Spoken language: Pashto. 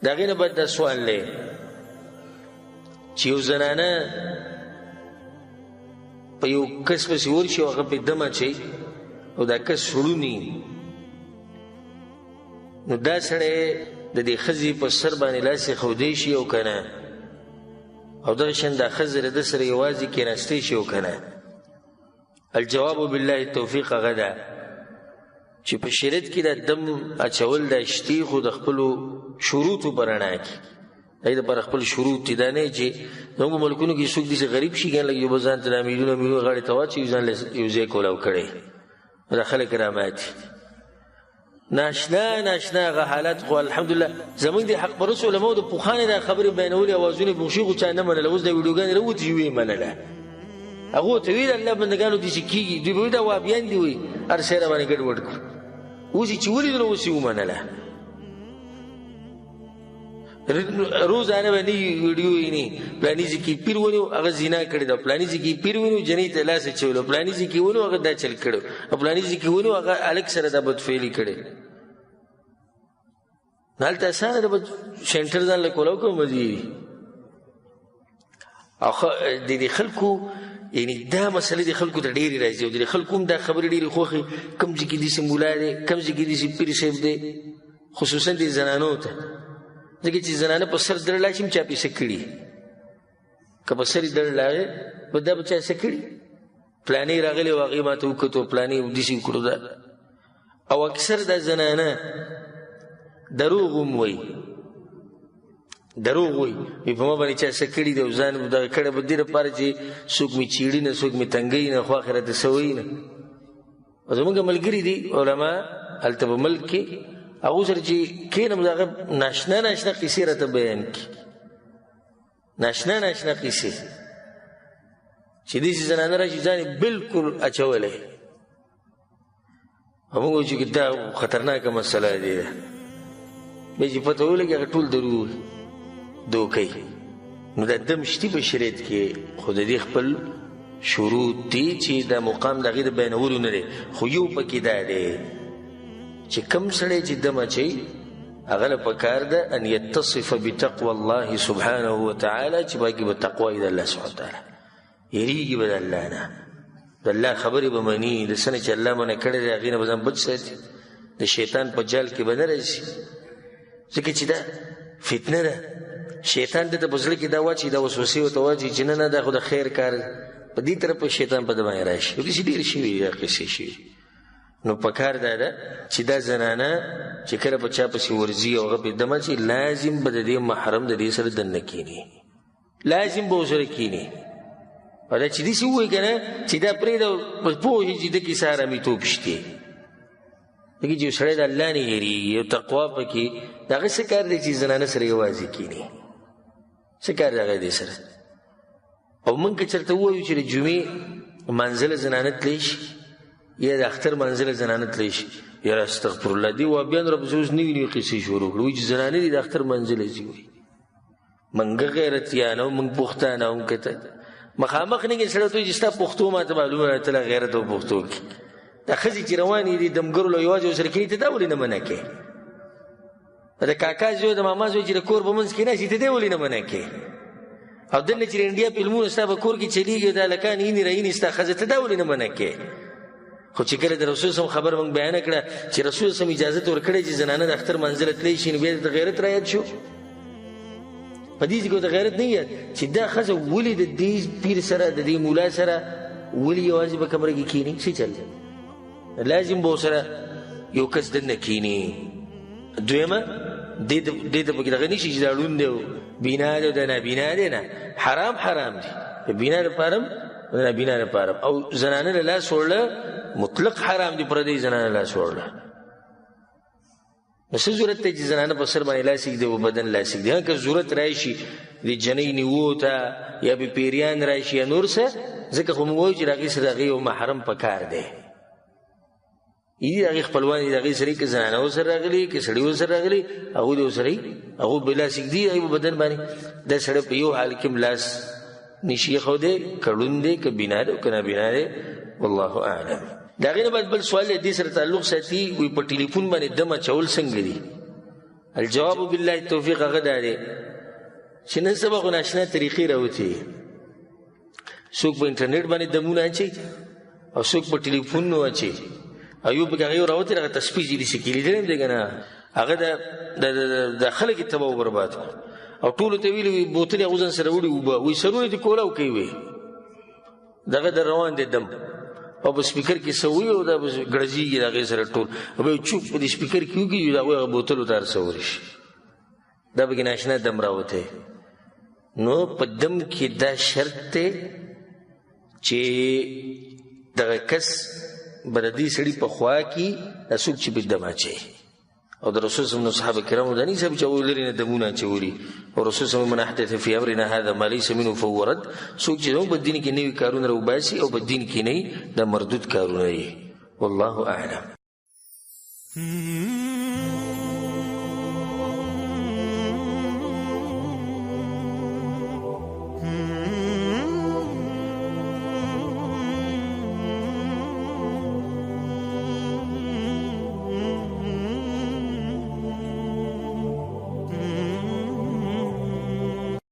د هغې نه بعد دا سوال دی چې یو زنانه په یو کس پسې ورشي او هغه پې دم اچوي او دا کس شړوني نو دا سړی د دې ښځې په سر باندې لاس ایښودی شي او که نه او دغه شان دا ښځه د ده سره یوازې کېناستی شي او که نه الجواب بالله التوفیق هغه ده چې په شریعت کې دا دم اچول دا شتي خو د خپلو شروطو په رڼا کې دغې دپاره خپل شروط دي دا نه چې زموږ په ملکونو کې څوک داسې غریب شي کنه لږ یو به ځان ته دا میلیونه میلیونه غاړې ته واچوي ځان له یو ځای کولاو کړی دا خلک راماتي ناشنا هغه حالات خو الحمدلله زموږ د حق پرستو علماو د پخوانې دا خبرې بیانولې اوازونه بوشي خو چا نه منله اوس دا ویډیوګانې راوتې چې ویې منله هغو ته ویل الله بندګانو داسې کېږي دوی به وایي دا وابیان دي وایي هر شی را باندې ګډوډ کړو اوس یې چې ولیدله اوس یې ومنله روزانه باندې ویډیو ویني پلاني ځای کې پیر ونیو هغه زنا کړې ده پلاني ځای کې پیر ونیو جنۍ ته لاس اچولو پلاني ځای کې ونیو هغه دا چل کړو او پلاني ځای کې ونیو هغه هلک سره دا بدفعلي کړې نو هلته اسانه ده به سینټر ځان له کولاو کوم مزي او د دې خلکو یعنی دا مسله د خلکو ته ډېرې راځي او د خلکو هم دا خبرې ډېرې خوښې کوم ځای کې داسې ملا دی کوم ځای کې داسې پیر صاحب دی خصوصا د زنانو ته ځکه چې زنانه په سر دړ لاړ شي هم چا پې څه کړي که په سر یې دړ لاړې به دا به چا څه کړي پلانې راغلی او هغې ما ته وکتو پلانې داسې وکړو دا او اکثر دا زنانه دروغ هم وایي دروغ وایي په ما باندې چا څه کړي دی او ځان دغه کړی به دې لپاره چې څوک مې چیړي نه څوک مې تنګوي نه خو آخرت څه وایي نه او زمونږ ملګري دي علما هلته په ملک کې هغو سره چې کښېنم د هغه ناشنا قیسې راته بیان کړي ناشنا قیسې چې داسې زنانه راشي ځان یې بلکل اچولی او موږ وایو چې دا خطرناکه مسله دی بیا چې پته ولګي هغه ټول دروغ دوکئ نو دا دم شتي په شریعت کې خو د دې خپل شروط دي چې دا مقام د هغې د بیانولو نه دی خو یو پکې دا دی چې کم سړی چې دم اچوي هغه له پکار ده ان یتصف بتقوى الله سبحانه وتعالى چې باقي به تقوا د الله سبحانه وتعالی یریږي به د الله نه د الله خبرې به مني د څه نه چې الله منع کړی دی هغې نه به ځان بچ ساتي د شیطان په جال کې به نه راځي ځکه چې دا فتنه ده شیطان دته په زړه کې دا واچي دا وسوسې ورته واچي چې نه دا خو د خیر کار په دې طرف په شیطان په ده باندې راشي داسې ډېرې شوي دا قصې شوي نو پکار دا ده چې دا زنانه چې کله په چا پسې ورځي او هغه پې دم اچي لازم به د دې محرم د دې سره دننه کښېني لازم به ورسره کښېني او دا چې داسې ووایي که نه چې دا پرېږده پوهې چې ده کې څه ارامېتوب شتې دغې چې یو سړی د الله نه هېرېږي یو تقوا پکې د هغه څه کار دی چې زنانه سره یوازې کښېني څه کار دی هغه دې سره او موږ که چېرته ووایو چې د جمعې منزله زنانه تلی شي یا د اختر منزله زنانه تلی شي یاره استغفرالله دې وابیان راپسې اوس نوي نوي قصې شروع کړو وایي چې زنانه دي د اختر منزله ځي وایي موږ غیرتیانه او موږ پښتانه هم که ته مخامخ نه کې سړی ته وایي چې ستا پښتو ما ته معلومه ده ته لا غیرت او پښتو کې دا ښځې چې روانې دي دمګرو له یوازې ورسره کښېني ته دا ولې نه منع کوې د کاکا زوی د ماما زوی چې د کور په منځ کې ناستي ته دې ولې نه منع کوې او دلته چې د انډیا فلمونه ستا په کور کې چلیږي دا هلکان اینې راینې ستا ښځه ته دا ولې نه منع کوې خو چې کله د رسول صم خبر موږ بیانه کړه چې رسول صم اجازت ورکړی چې زنانه د اختر منزله تلی شي نو بیا د غیرت رایاد شو په دې کې د غیرت نه یاد چې دا ښځه ولې د دې پیر سره د دې مولا سره ولې یوازې په کمره کې کښېني څه چل لازم به ورسره یو کس دننه کښېني دویمه دې ته پکې دغه نه شي چې دا ړوند دی او بینا دی او دا نابینا دی نه حرام دی د بینا لپاره هم د نابینا لپاره او زنانه له لاس وړله مطلق حرام دی پردی زنانه لاس وړله نو څه ضرورت دی چې زنانه په سر باندې لاس ایږدي او بدن لاس ایږدي که ضرورت راشي د جنۍ نیوو ته یا به پیریان راشي یا نور څه ځکه خو موږ وایو چې د هغې سره د هغې یو محرم پکار دی یی د هغې خپلوان دي د هغې سره که زنانه ورسره راغلي که سړي ورسره راغلي هغوی د ورسره هغوی به لاس ایږدي هغې په بدن باندې دا سړی په یو حال کې هم لاس نشي ایښودی که ړوند دی که بینا دی که نابینا دی والله اعلم د هغې نه بعد بل سوال دی دې سره تعلق ساتي وایي په ټلیفون باندې دم اچول څنګه دي الجواب بالله التوفیق هغه دا دی چې نن سبا خو ناشنا طریقې راوتې څوک په انټرنیټ باندې دمونه اچوي او څوک په ټلیفون اچوي او یو پکې هغه یو راوتې هغه تسبیح چې داسې کې لیدلی م دی که نه هغه د خلک یې تباه او برباد او ټولو ته ویلي وي بوتلې هغو ځان سره وړي اوبه وایي سرونه دې کولاو کوي وي دغه د روان دی دم او په سپیکر کې څه وایي او دا ګړزېږي د هغې سره ټول او بیا چوپ په دې سپیکر کې وکړي د هغوی هغه بوتلو ته هر څه ورشي دا پکې ناشنا دم راوتی نو په دم کې دا شرط دی چې دغه کس به د دې سړي په خوا کې دا څوک چې په دم اچوي او د رسول صلی الله علیه وسلم صحابه کرامو دا نه صاحب چې هغوی لرې نه دمونه اچولي او رسول صلی الله علیه وسلم من احدث فی امرنا هذا ما لیس منه فهو رد څوک چې زموږ په دین کې نوي کارونه راوباسي او په دین کې نه دا مردود کارونه دي والله اعلم